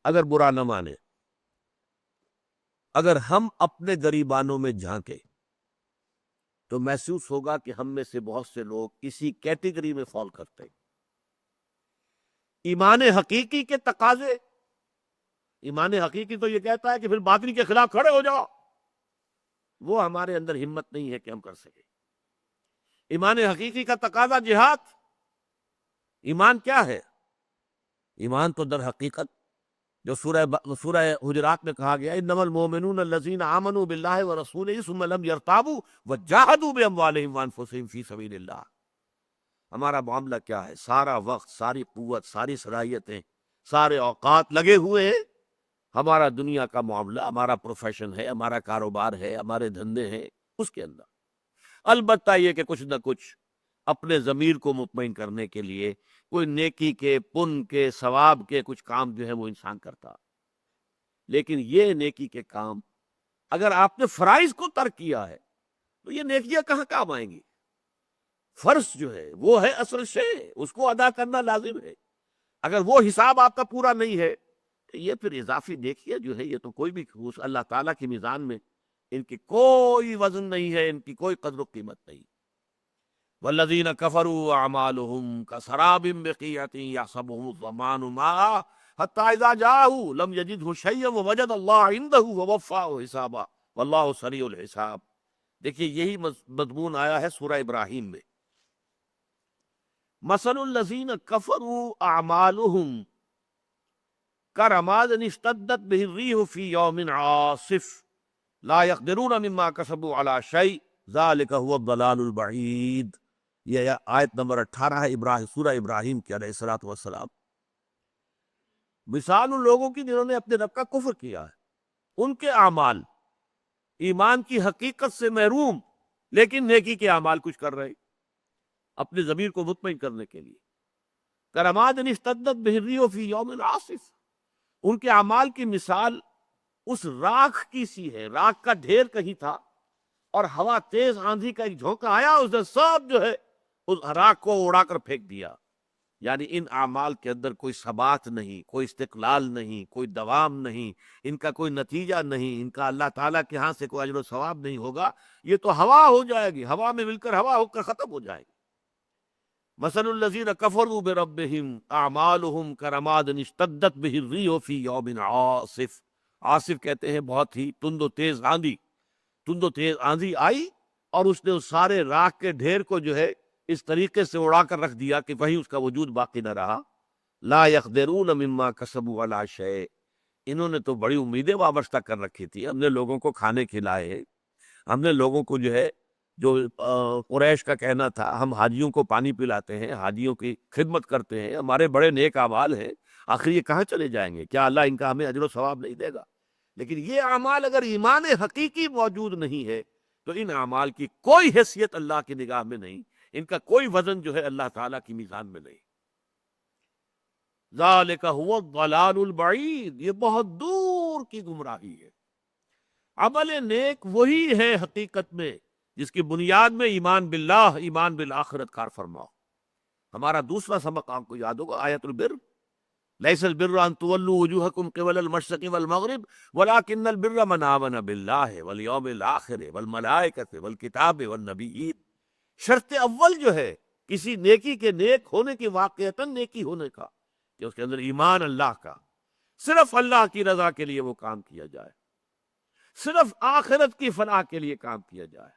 اگر برا نہ مانے، اگر ہم اپنے گریبانوں میں جھانکیں تو محسوس ہوگا کہ ہم میں سے بہت سے لوگ اسی کیٹیگری میں فال کرتے ہیں۔ ایمان حقیقی کے تقاضے، ایمان حقیقی تو یہ کہتا ہے کہ پھر باطل کے خلاف کھڑے ہو جاؤ، وہ ہمارے اندر ہمت نہیں ہے کہ ہم کر سکیں۔ ایمان حقیقی کا تقاضا جہاد۔ ایمان کیا ہے؟ ایمان تو در حقیقت جو سورہ حجرات میں کہا گیا انما المؤمنون الذین آمنوا باللہ ورسولہ ثم لم یرتابوا وجاہدوا باموالہم وانفسہم فی سبیل اللہ۔ ہمارا معاملہ کیا ہے؟ سارا وقت، ساری قوت، ساری صلاحیتیں، سارے اوقات لگے ہوئے ہیں۔ ہمارا دنیا کا معاملہ، ہمارا پروفیشن ہے، ہمارا کاروبار ہے، ہمارے دھندے ہیں، اس کے اندر البتہ یہ کہ کچھ نہ کچھ اپنے ضمیر کو مطمئن کرنے کے لیے کوئی نیکی کے، پن کے، ثواب کے کچھ کام جو ہے وہ انسان کرتا۔ لیکن یہ نیکی کے کام اگر آپ نے فرائض کو ترک کیا ہے تو یہ نیکیاں کہاں کام آئیں گی؟ فرض جو ہے وہ ہے اصل شے، اس کو ادا کرنا لازم ہے۔ اگر وہ حساب آپ کا پورا نہیں ہے تو یہ پھر اضافی نیکیاں جو ہے یہ تو کوئی بھی اللہ تعالیٰ کی میزان میں ان کی کوئی وزن نہیں ہے، ان کی کوئی قدر و قیمت نہیں۔ والذین کفروا اعمالهم کسراب بقیعۃ یحسبہ الظمآن ماء حتی اذا جاءہ لم یجدہ شیئا ووجد اللہ عندہ ووفاہ حسابہ واللہ سریع الحساب۔ دیکھیے یہی مضمون آیا ہے سورہ ابراہیم میں۔ مثل الذین کفروا اعمالهم کرماد اشتدت به الریح فی یوم عاصف لا یقدرون مما کسبوا علی شیء ذلک هو الضلال البعید۔ یہ آیت نمبر 18 ہے سورہ ابراہیم کی علیہ الصلوۃ والسلام۔ مثال ان لوگوں کی جنہوں نے اپنے رب کا کفر کیا ہے، ان کے اعمال ایمان کی حقیقت سے محروم، لیکن نیکی کے اعمال کچھ کر رہے اپنے ضمیر کو مطمئن کرنے کے لیے۔ کرماد اشتدت به الریح فی یوم عاصف، ان کے اعمال کی مثال اس راکھ کی سی ہے۔ راکھ کا ڈھیر کہیں تھا اور ہوا تیز آندھی کا ایک جھونکا آیا، اس نے سب جو ہے اس راکھ کو اڑا کر پھینک دیا۔ یعنی ان اعمال کے اندر کوئی ثبات نہیں، کوئی استقلال نہیں، کوئی دوام نہیں، ان کا کوئی نتیجہ نہیں، ان کا اللہ تعالیٰ کے ہاں سے کوئی اجر و ثواب نہیں ہوگا، یہ تو ہوا ہو جائے گی، ہوا میں مل کر ہوا ہو کر ختم ہو جائے گی۔ مثل الذین کفروا بربہم اعمالہم کرماد اشتدت بہ الریح فی یوم عاصف۔ عاصف کہتے ہیں بہت ہی تند و تیز آندھی۔ تند و تیز آندھی آئی اور اس نے اس سارے راکھ کے ڈھیر کو جو ہے اس طریقے سے اڑا کر رکھ دیا کہ وہیں اس کا وجود باقی نہ رہا۔ لا یقدرون مما کسبوا علی شیء، انہوں نے تو بڑی امیدیں وابستہ کر رکھی تھی، ہم نے لوگوں کو کھانے کھلائے، ہم نے لوگوں کو جو ہے جو قریش کا کہنا تھا ہم حاجیوں کو پانی پلاتے ہیں، حاجیوں کی خدمت کرتے ہیں، ہمارے بڑے نیک اعمال ہیں، آخر یہ کہاں چلے جائیں گے؟ کیا اللہ ان کا ہمیں اجر و ثواب نہیں دے گا؟ لیکن یہ اعمال اگر ایمان حقیقی موجود نہیں ہے تو ان اعمال کی کوئی حیثیت اللہ کی نگاہ میں نہیں، ان کا کوئی وزن جو ہے اللہ تعالیٰ کی میزان میں نہیں۔ ذالک هو الضلال البعید، یہ بہت دور کی گمراہی ہے۔ عمل نیک وہی ہے حقیقت میں جس کی بنیاد میں ایمان باللہ، ایمان بالآخرت کار فرما۔ ہمارا دوسرا سبق آپ کو یاد ہوگا آیت البر، لیس البر ان تولوا وجوہکم قبل المشرق والمغرب ولکن البر من آمن باللہ والیوم الآخر والملائکۃ والکتاب والنبیین۔ شرط اول جو ہے کسی نیکی کے نیک ہونے کی، واقعتاً نیکی ہونے کا، کہ اس کے اندر ایمان اللہ کا، صرف اللہ کی رضا کے لیے وہ کام کیا جائے، صرف آخرت کی فلاح کے لیے کام کیا جائے،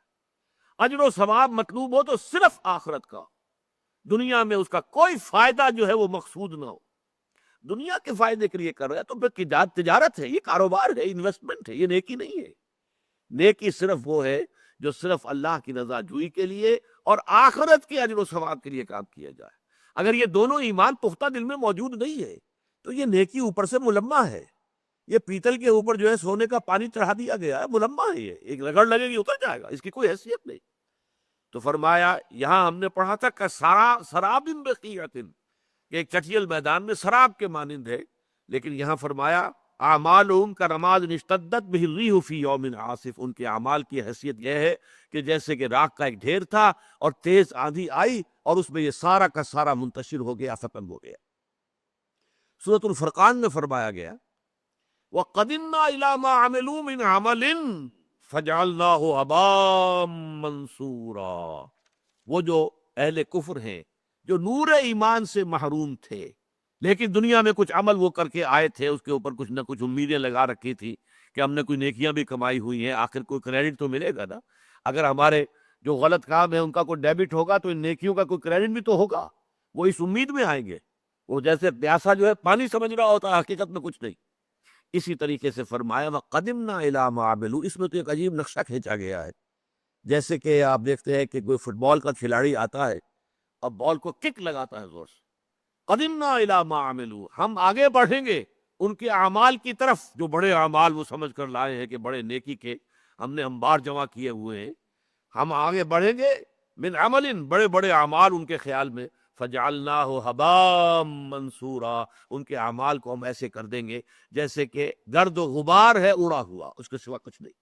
اجر و ثواب مطلوب ہو تو صرف آخرت کا، دنیا میں اس کا کوئی فائدہ جو ہے وہ مقصود نہ ہو۔ دنیا کے فائدے کے لیے کر رہا ہے تو پھر تجارت ہے، یہ کاروبار ہے، انویسٹمنٹ ہے، یہ نیکی نہیں ہے۔ نیکی صرف وہ ہے جو صرف اللہ کی رضا جوئی کے لیے اور آخرت کے اجر و ثواب کے لیے کام کیا جائے۔ اگر یہ دونوں ایمان پختہ دل میں موجود نہیں ہے تو یہ نیکی اوپر سے ملمہ ہے، یہ پیتل کے اوپر جو ہے سونے کا پانی چڑھا دیا گیا ہے، ملمہ ہے، یہ ایک رگڑ لگے گی اتر جائے گا، اس کی کوئی حیثیت نہیں۔ تو فرمایا یہاں ہم نے پڑھا تھا کہ سراب بقیعۃ، کہ ایک چٹیل میدان میں سراب کے مانند ہے، لیکن یہاں فرمایا اعمالہم کرماد اشتدت بہ الریح فی یوم عاصف، ان کے اعمال کی حیثیت یہ ہے کہ جیسے کہ راکھ کا ایک ڈھیر تھا اور تیز آندھی آئی اور اس میں یہ سارا کا سارا منتشر ہو گیا، ختم ہو گیا۔ سورۃ الفرقان میں فرمایا گیا وَقَدِمْنَا إِلَىٰ مَا عَمِلُوا مِنْ عَمَلٍ فَجَعَلْنَاهُ هَبَاءً مَنْثُورًا۔ وہ جو اہل کفر ہیں جو نور ایمان سے محروم تھے، لیکن دنیا میں کچھ عمل وہ کر کے آئے تھے، اس کے اوپر کچھ نہ کچھ امیدیں لگا رکھی تھی کہ ہم نے کوئی نیکیاں بھی کمائی ہوئی ہیں، آخر کوئی کریڈٹ تو ملے گا نا۔ اگر ہمارے جو غلط کام ہے ان کا کوئی ڈیبٹ ہوگا تو ان نیکیوں کا کوئی کریڈٹ بھی تو ہوگا، وہ اس امید میں آئیں گے۔ وہ جیسے پیاسا جو ہے پانی سمجھ رہا ہوتا ہے، حقیقت میں کچھ نہیں۔ اسی طریقے سے فرمایا وَقَدِمْنَا إِلَىٰ مَا عَمِلُوا، اس میں تو ایک عجیب نقشہ کھینچا گیا ہے۔ جیسے کہ آپ دیکھتے ہیں کہ کوئی فٹ بال کا کھلاڑی آتا ہے اور بال کو کک لگاتا ہے زور سے، قدمنا الی ما عملوا، ہم آگے بڑھیں گے ان کے اعمال کی طرف، جو بڑے اعمال وہ سمجھ کر لائے ہیں کہ بڑے نیکی کے ہم نے انبار جمع کیے ہوئے ہیں، ہم آگے بڑھیں گے من عمل، بڑے بڑے اعمال ان کے خیال میں، فجعلناہ ہباء منثورا، ان کے اعمال کو ہم ایسے کر دیں گے جیسے کہ گرد و غبار ہے اڑا ہوا، اس کے سوا کچھ نہیں۔